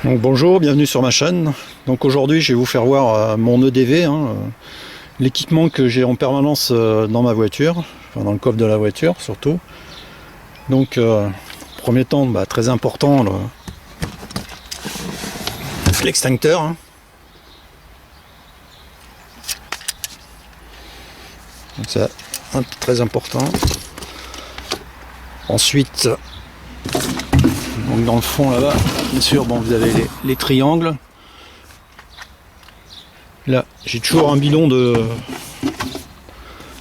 Donc bonjour, bienvenue sur ma chaîne. Donc aujourd'hui je vais vous faire voir mon EDV, l'équipement que j'ai en permanence dans ma voiture, enfin, dans le coffre de la voiture surtout. Donc premier temps, très important, l'extincteur. Donc c'est très important. Ensuite, donc dans le fond là-bas, bien sûr, vous avez les triangles. Là, j'ai toujours un bidon de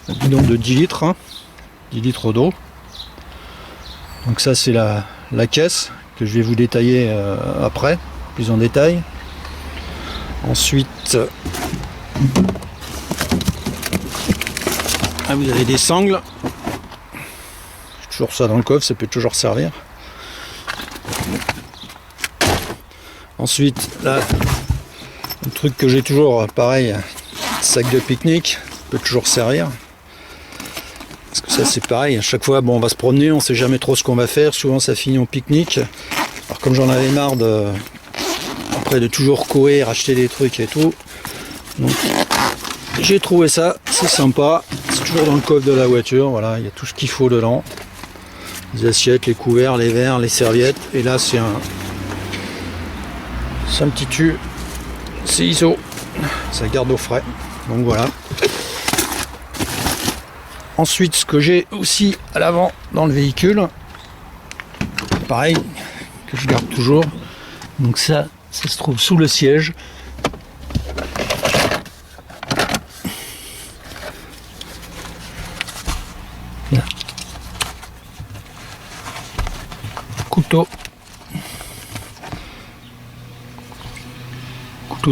10 litres, 10 litres d'eau. Donc ça, c'est la caisse que je vais vous détailler après, plus en détail. Ensuite, là, vous avez des sangles. J'ai toujours ça dans le coffre, ça peut toujours servir. Ensuite, là, un truc que j'ai toujours, pareil, sac de pique-nique, peut toujours servir. Parce que ça, c'est pareil, à chaque fois, on va se promener, on sait jamais trop ce qu'on va faire. Souvent, ça finit en pique-nique. Alors, comme j'en avais marre après de toujours courir, acheter des trucs et tout, donc j'ai trouvé ça, c'est sympa. C'est toujours dans le coffre de la voiture, voilà, il y a tout ce qu'il faut dedans. Les assiettes, les couverts, les verres, les serviettes. Et là, c'est un petit tube. C'est ISO, ça garde au frais, donc voilà. Ensuite, ce que j'ai aussi à l'avant dans le véhicule, pareil, que je garde toujours, donc ça se trouve sous le siège. Là. Couteau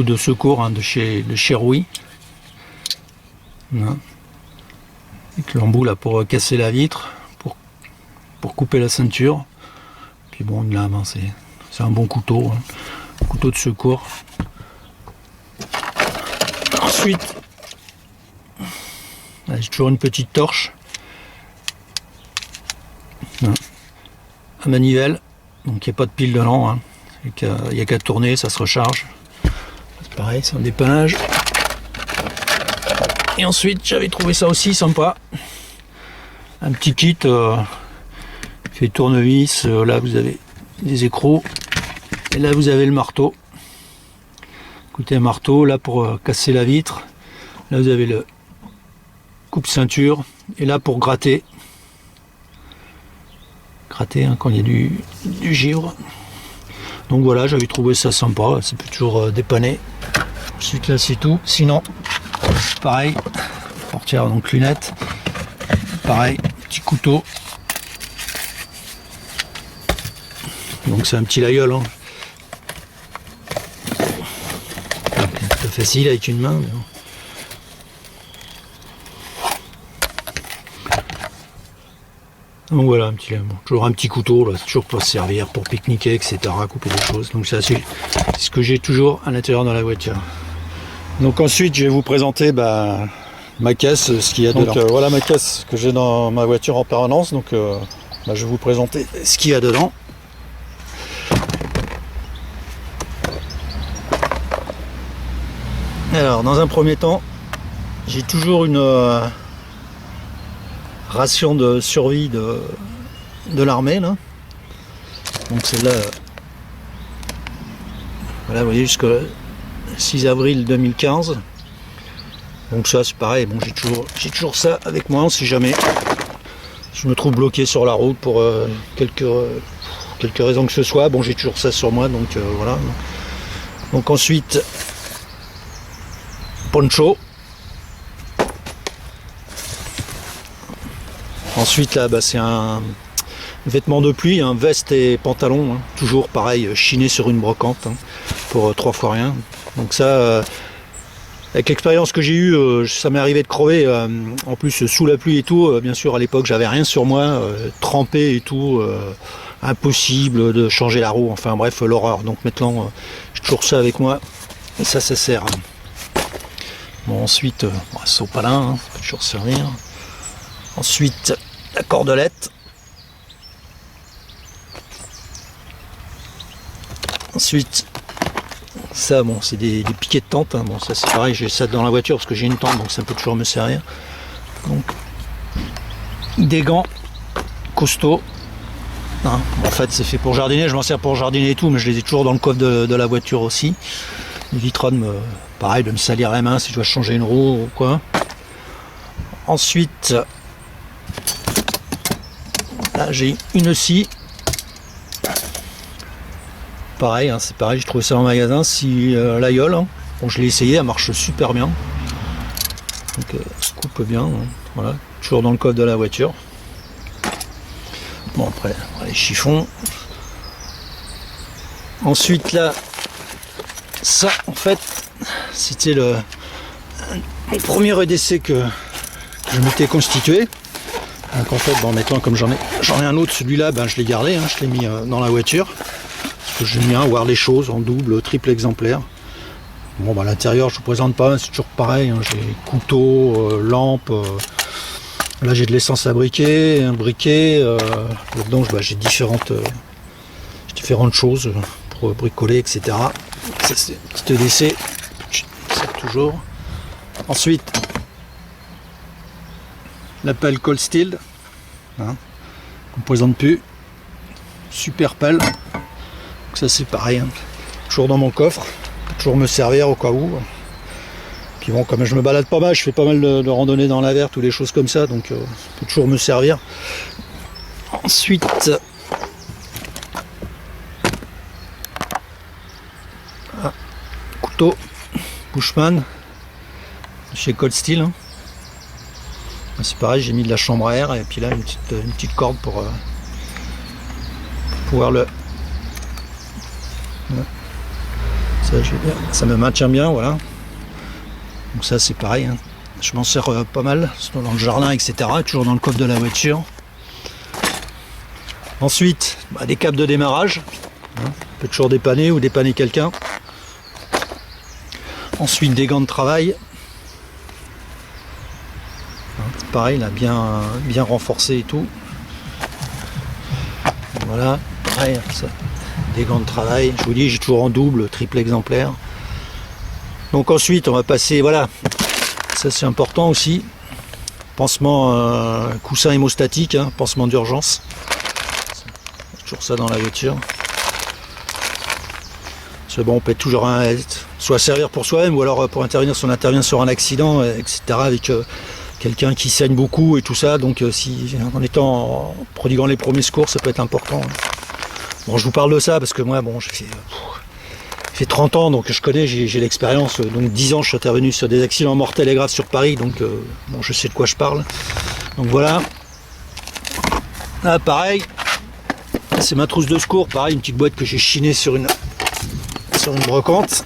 de secours de chez Rouy, avec l'embout là pour casser la vitre, pour couper la ceinture. Puis une lame, c'est un bon couteau, couteau de secours. Ensuite, là, j'ai toujours une petite torche, à manivelle, donc il n'y a pas de pile dedans, il n'y a qu'à tourner, ça se recharge. Pareil, c'est un dépannage. Et ensuite, j'avais trouvé ça aussi sympa. Un petit kit fait tournevis. Là, vous avez des écrous. Et là, vous avez le marteau. Écoutez, un marteau, là, pour casser la vitre. Là, vous avez le coupe-ceinture. Et là, pour gratter. Gratter quand il y a du givre. Donc voilà, j'avais trouvé ça sympa. Ça peut toujours dépanner. Ensuite là c'est tout, sinon pareil, portière donc lunettes, pareil, petit couteau, donc c'est un petit lagueule, c'est pas facile avec une main, mais bon. Donc voilà, toujours un petit couteau, là, c'est toujours pour se servir, pour pique-niquer, etc., couper des choses, donc c'est ce que j'ai toujours à l'intérieur de la voiture. Donc ensuite je vais vous présenter ma caisse, ce qu'il y a dedans. Donc voilà ma caisse que j'ai dans ma voiture en permanence, donc je vais vous présenter ce qu'il y a dedans. Alors dans un premier temps, j'ai toujours une ration de survie de l'armée là. Donc celle-là, voilà, vous voyez, jusqu'au 6 avril 2015. Donc ça c'est pareil, j'ai toujours ça avec moi, si jamais je me trouve bloqué sur la route pour quelques raisons que ce soit, j'ai toujours ça sur moi, donc voilà. Donc ensuite, poncho. Ensuite là, c'est un vêtement de pluie, veste et pantalon, toujours pareil, chiné sur une brocante, pour 3 fois rien. Donc ça, avec l'expérience que j'ai eue, ça m'est arrivé de crever, en plus sous la pluie et tout. Bien sûr, à l'époque, j'avais rien sur moi, trempé et tout, impossible de changer la roue, enfin bref, l'horreur. Donc maintenant, j'ai toujours ça avec moi, et ça sert. Bon, ensuite, sopalin, ça peut toujours servir. Ensuite, la cordelette. Ensuite, Ça, bon, c'est des piquets de tente. Hein. Bon, ça c'est pareil, j'ai ça dans la voiture parce que j'ai une tente, donc ça peut toujours me servir. Donc, des gants costauds. Hein. En fait, c'est fait pour jardiner. Je m'en sers pour jardiner et tout, mais je les ai toujours dans le coffre de la voiture aussi. Évitera pareil, de me salir les mains si je dois changer une roue ou quoi. Ensuite, là j'ai une scie. Pareil, hein, c'est pareil, j'ai trouvé ça en magasin, si l'aïeul, hein. Bon, je l'ai essayé, elle marche super bien. Donc coupe bien, hein. Voilà, toujours dans le coffre de la voiture. Bon après, les chiffons. Ensuite là, ça en fait, c'était le premier EDC que je m'étais constitué. Donc en fait, bon, maintenant comme j'en ai un autre, celui-là, ben, je l'ai gardé, hein, je l'ai mis dans la voiture. J'aime bien voir les choses en double, triple exemplaire. Bon, bah, à l'intérieur, je vous présente pas, c'est toujours pareil. Hein, j'ai couteau, lampe. Là, j'ai de l'essence à briquer, un briquet. Là-dedans, bah, j'ai différentes choses pour bricoler, etc. Ça, c'est petit EDC. Ça, toujours. Ensuite, la pelle Cold Steel. Hein, qu'on ne présente plus. Super pelle. Donc ça c'est pareil, hein. Toujours dans mon coffre, peut toujours me servir au cas où. Puis bon, comme je me balade pas mal, je fais pas mal de randonnées dans la verte ou des choses comme ça, donc ça peut toujours me servir. Ensuite, couteau Bushman chez Cold Steel. Hein. C'est pareil, j'ai mis de la chambre à air et puis là une petite corde pour pouvoir le... Ça me maintient bien, voilà. Donc ça c'est pareil, hein. Je m'en sers pas mal dans le jardin, etc. Toujours dans le coffre de la voiture. Ensuite, bah, des câbles de démarrage. Hein. On peut toujours dépanner ou dépanner quelqu'un. Ensuite des gants de travail. Hein, pareil, là, bien renforcé et tout. Voilà, pareil, ça. Des gants de travail, je vous dis, j'ai toujours en double, triple exemplaire. Donc ensuite, on va passer, voilà, ça c'est important aussi, pansement coussin hémostatique, hein, pansement d'urgence. Toujours ça dans la voiture. C'est bon, on peut toujours soit servir pour soi-même ou alors pour intervenir si on intervient sur un accident, etc. avec quelqu'un qui saigne beaucoup et tout ça. Donc si en prodiguant les premiers secours, ça peut être important. Bon, je vous parle de ça parce que moi, bon, j'ai fait 30 ans, donc je connais, j'ai l'expérience. Donc 10 ans, je suis intervenu sur des accidents mortels et graves sur Paris, donc bon, je sais de quoi je parle. Donc voilà. Là, pareil, c'est ma trousse de secours, pareil, une petite boîte que j'ai chinée sur une brocante.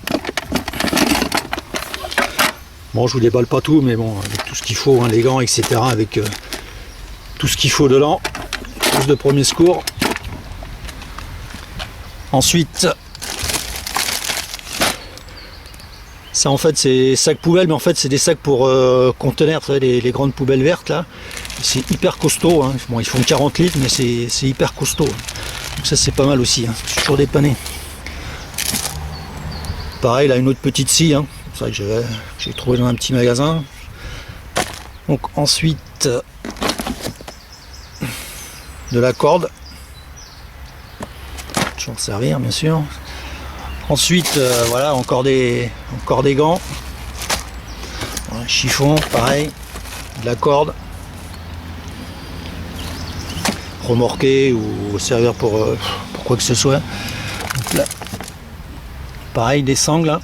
Bon, je vous déballe pas tout, mais bon, avec tout ce qu'il faut, hein, les gants, etc., avec tout ce qu'il faut dedans, trousse de premier secours. Ensuite, ça en fait c'est sacs poubelles, mais en fait c'est des sacs pour contenir, vous savez, les grandes poubelles vertes là. C'est hyper costaud, hein. Bon, ils font 40 litres, mais c'est hyper costaud. Donc ça c'est pas mal aussi, hein. C'est toujours dépanné. Pareil, là une autre petite scie, hein. C'est vrai que j'ai trouvé dans un petit magasin. Donc ensuite, de la corde. Toujours servir bien sûr. Ensuite voilà, encore des gants, voilà, chiffon, pareil, de la corde, remorquer ou servir pour quoi que ce soit. Donc là, pareil, des sangles, hein.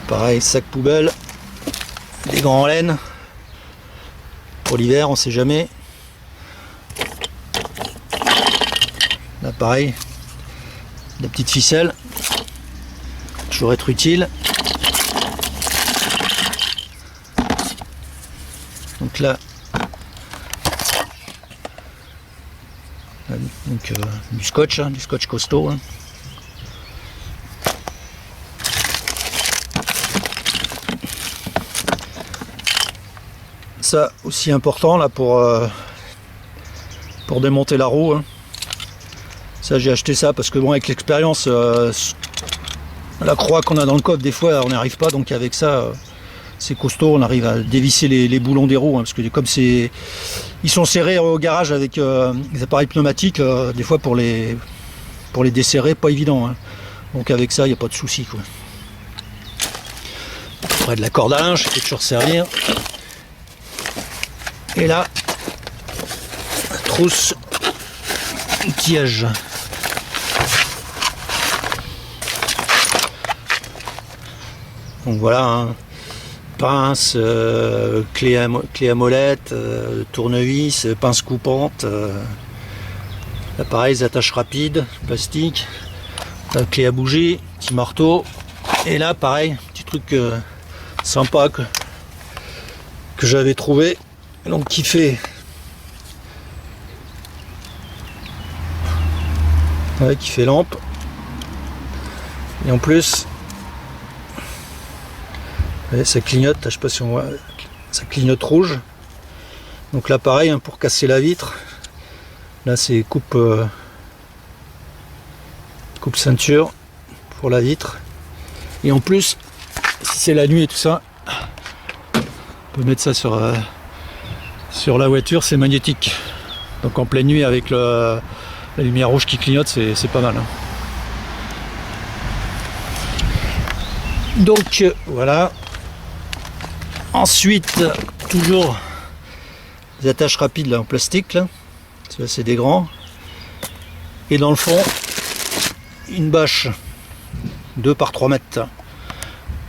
Pareil, sac poubelle, des gants en laine pour l'hiver, on sait jamais. Là pareil, des petites ficelles, toujours être utile. Donc là, donc, du scotch, hein, du scotch costaud. Hein. Ça aussi important là pour démonter la roue. Hein. Ça, j'ai acheté ça parce que bon, avec l'expérience, la croix qu'on a dans le coffre, des fois, on n'y arrive pas. Donc avec ça, c'est costaud. On arrive à dévisser les boulons des roues, hein, parce que comme ils sont serrés au garage avec des appareils pneumatiques, des fois pour les desserrer, pas évident. Hein. Donc avec ça, il n'y a pas de souci, quoi. Après de la corde à linge, ça peut toujours servir. Et là, trousse outillage. Donc voilà, hein. Pince, clé à molette, tournevis, pince coupante, là pareil, les attaches rapides, plastique, clé à bougie, petit marteau, et là pareil, petit truc sympa que j'avais trouvé, donc qui fait lampe, et en plus ça clignote, je sais pas si on voit, ça clignote rouge. Donc là pareil, hein, pour casser la vitre, là c'est coupe ceinture pour la vitre. Et en plus, si c'est la nuit et tout ça, on peut mettre ça sur la voiture, c'est magnétique. Donc en pleine nuit avec la lumière rouge qui clignote, c'est pas mal. Hein. Donc voilà. Ensuite, toujours des attaches rapides là, en plastique, là. C'est des grands. Et dans le fond, une bâche 2 par 3 mètres.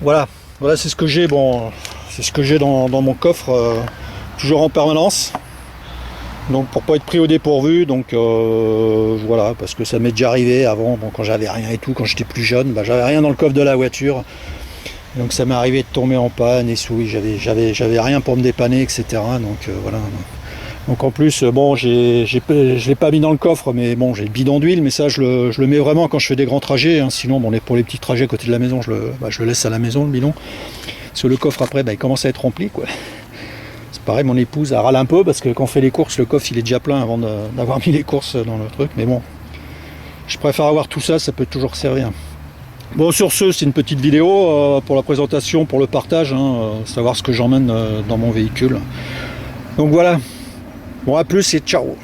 Voilà, c'est ce que j'ai. Bon, c'est ce que j'ai dans mon coffre, toujours en permanence. Donc pour pas être pris au dépourvu, donc voilà, parce que ça m'est déjà arrivé avant, bon, quand j'avais rien et tout, quand j'étais plus jeune, bah, j'avais rien dans le coffre de la voiture. Donc ça m'est arrivé de tomber en panne et oui, j'avais rien pour me dépanner, etc. Donc voilà. Donc en plus, bon, je l'ai pas mis dans le coffre, mais bon, j'ai le bidon d'huile, mais ça je le mets vraiment quand je fais des grands trajets. Hein. Sinon, bon, pour les petits trajets à côté de la maison, je le laisse à la maison, le bidon. Parce que le coffre après, bah, il commence à être rempli, quoi. C'est pareil, mon épouse elle râle un peu parce que quand on fait les courses, le coffre il est déjà plein avant d'avoir mis les courses dans le truc. Mais bon, je préfère avoir tout ça, ça peut toujours servir. Bon, sur ce, c'est une petite vidéo pour la présentation, pour le partage, hein, savoir ce que j'emmène dans mon véhicule. Donc voilà. Bon, à plus et ciao.